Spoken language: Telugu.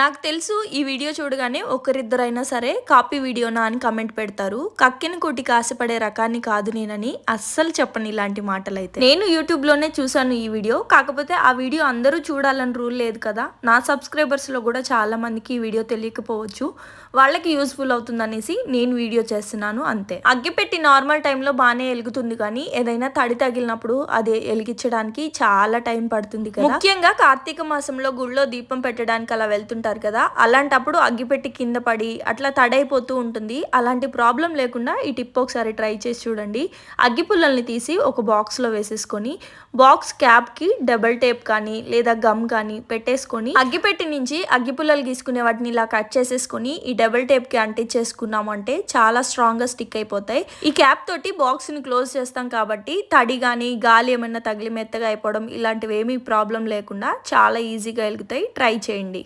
నాకు తెలుసు ఈ వీడియో చూడగానే ఒకరిద్దరైనా సరే కాపీ వీడియోనా అని కమెంట్ పెడతారు. కక్కిన కోటికి ఆశపడే రకాన్ని కాదు నేనని అస్సలు చెప్పను ఇలాంటి మాటలైతే. నేను యూట్యూబ్లోనే చూసాను ఈ వీడియో. కాకపోతే ఆ వీడియో అందరూ చూడాలని రూల్ లేదు కదా. నా సబ్స్క్రైబర్స్లో కూడా చాలా మందికి ఈ వీడియో తెలియకపోవచ్చు. వాళ్ళకి యూస్ఫుల్ అవుతుందనేసి నేను వీడియో చేస్తున్నాను అంతే. అగ్గిపెట్టి నార్మల్ టైంలో బాగానే వెలుగుతుంది కానీ ఏదైనా తడి తగిలినప్పుడు అది వెలిగించడానికి చాలా టైం పడుతుంది కదా. ముఖ్యంగా కార్తీక మాసంలో గుళ్ళో దీపం పెట్టడానికి అలా వెళ్తుంటారు కదా, అలాంటప్పుడు అగ్గిపెట్టి కింద పడి అట్లా తడైపోతూ ఉంటుంది. అలాంటి ప్రాబ్లం లేకుండా ఈ టిప్ ఒకసారి ట్రై చేసి చూడండి. అగ్గి పుల్లల్ని తీసి ఒక బాక్స్లో వేసేసుకొని బాక్స్ క్యాప్కి డబల్ టేప్ కానీ లేదా గమ్ కానీ పెట్టేసుకొని అగ్గిపెట్టి నుంచి అగ్గి పుల్లలు గీసుకునే వాటిని ఇలా కట్ చేసేసుకొని ఈ డబల్ టేప్కి అంటించేసుకున్నాము అంటే చాలా స్ట్రాంగ్గా స్టిక్ అయిపోతాయి. ఈ క్యాప్ తోటి బాక్స్ని క్లోజ్ చేస్తాం కాబట్టి తడి కానీ గాలి ఏమైనా తగిలి మెత్తగా అయిపోవడం ఇలాంటివి ఏమీ ప్రాబ్లం లేకుండా చాలా ఈజీగా వెలుగుతాయి. ట్రై చేయండి.